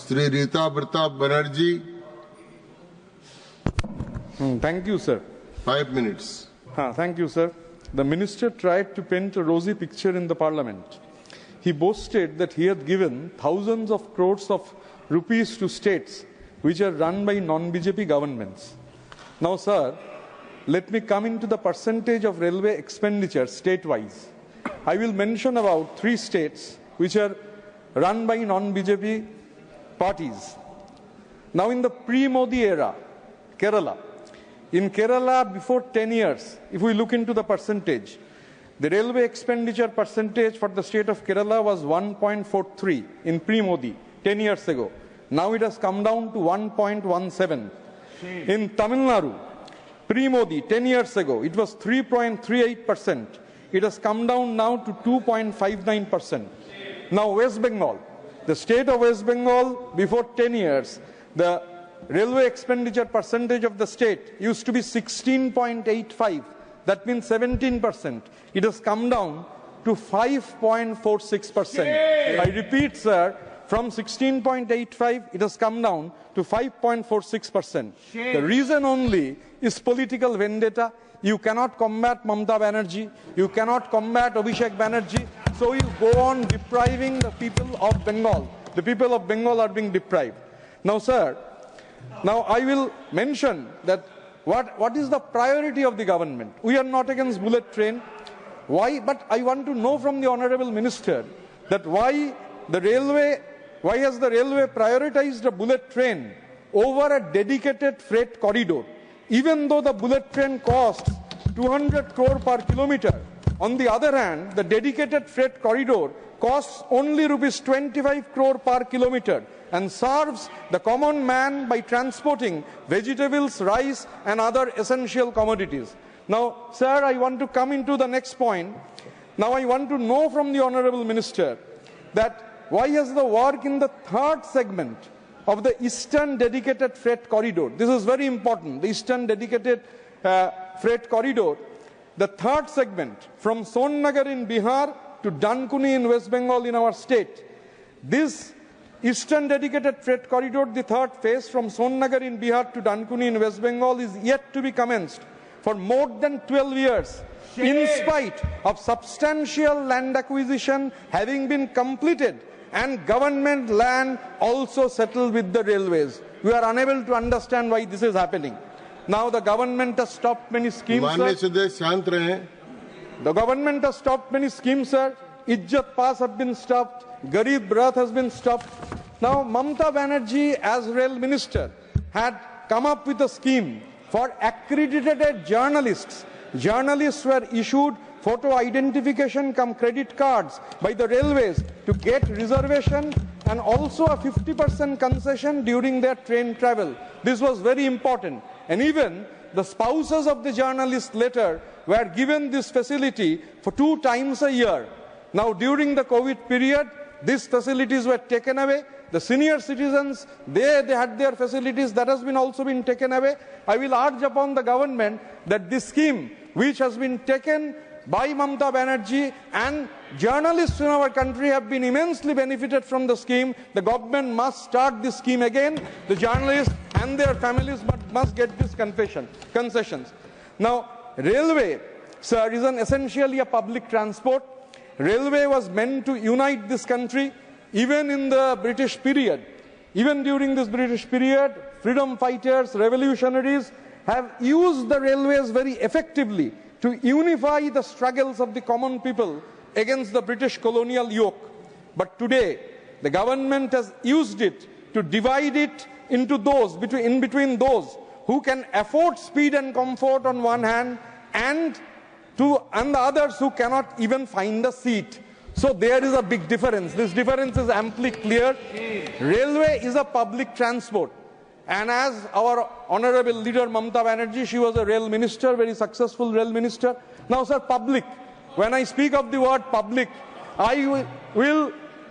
Sri Rita Banerjee. Thank you, sir. 5 minutes. Thank you, sir. The minister tried to paint a rosy picture in the parliament. He boasted that he had given thousands of crores of rupees to states which are run by non-BJP governments. Now, sir, let me come into the percentage of railway expenditure state-wise. I will mention about 3 states which are run by non-BJP parties. Now, in the pre-Modi era, Kerala. In Kerala, before 10 years, if we look into the percentage, the railway expenditure percentage for the state of Kerala was 1.43 in pre-Modi, 10 years ago. Now it has come down to 1.17. In Tamil Nadu, pre-Modi, 10 years ago, it was 3.38%. It has come down now to 2.59%. Now West Bengal, the state of West Bengal, before 10 years, the railway expenditure percentage of the state used to be 16.85. That means 17%. It has come down to 5.46%. I repeat, sir, from 16.85, it has come down to 5.46%. The reason only is political vendetta. You cannot combat Mamata Banerjee. You cannot combat Abhishek Banerjee. So you go on depriving the people of Bengal. The people of Bengal are being deprived. Now, sir, now I will mention that what is the priority of the government? We are not against bullet train. Why? But I want to know from the Honourable Minister that why has the railway prioritized a bullet train over a dedicated freight corridor? Even though the bullet train costs 200 crore per kilometre, on the other hand, the dedicated freight corridor costs only rupees 25 crore per kilometre and serves the common man by transporting vegetables, rice and other essential commodities. Now, sir, I want to come into the next point. Now, I want to know from the Honourable Minister that why has the work in the 3rd segment of the Eastern Dedicated Freight Corridor, this is very important, the Eastern Dedicated Freight Corridor, the 3rd segment from Sonnagar in Bihar to Dankuni in West Bengal in our state. This Eastern Dedicated Freight Corridor, the 3rd phase from Sonnagar in Bihar to Dankuni in West Bengal is yet to be commenced for more than 12 years, in spite of substantial land acquisition having been completed and government land also settled with the railways. We are unable to understand why this is happening. Now the government has stopped many schemes, sir. The government has stopped many schemes, sir. Ijjat Pass have been stopped. Garib Rath has been stopped. Now Mamata Banerjee, as rail minister, had come up with a scheme for accredited journalists. Journalists were issued photo identification cum credit cards by the railways to get reservation and also a 50% concession during their train travel. This was very important. And even the spouses of the journalists later were given this facility for 2 times a year. Now, during the COVID period, these facilities were taken away. The senior citizens, they had their facilities, that has been also been taken away. I will urge upon the government that this scheme, which has been taken by Mamata Banerjee, and journalists in our country have been immensely benefited from the scheme. The government must start this scheme again. The journalists and their families must get these concessions. Now, railway, sir, is essentially a public transport. Railway was meant to unite this country. Even in the British period, even during this British period, freedom fighters, revolutionaries have used the railways very effectively to unify the struggles of the common people against the British colonial yoke. But today, the government has used it to divide it into those, in between those who can afford speed and comfort on one hand and the others who cannot even find a seat. So there is a big difference. This difference is amply clear. Railway is a public transport. And as our honorable leader Mamata Banerjee, she was a rail minister, very successful rail minister. Now, sir, public. When I speak of the word public,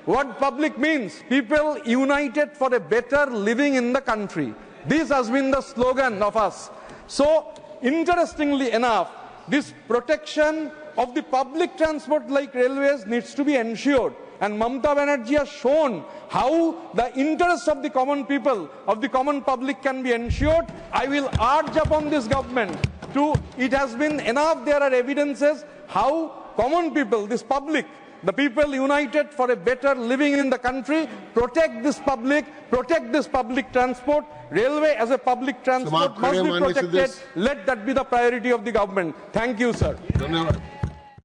what public means? People united for a better living in the country. This has been the slogan of us. So, interestingly enough, this protection of the public transport like railways needs to be ensured. And Mamata Banerjee has shown how the interests of the common people, of the common public can be ensured. I will urge upon this government to, it has been enough, there are evidences how common people, this public, the people united for a better living in the country, protect this public transport. Railway as a public transport must be protected. Let that be the priority of the government. Thank you, sir. धन्यवाद.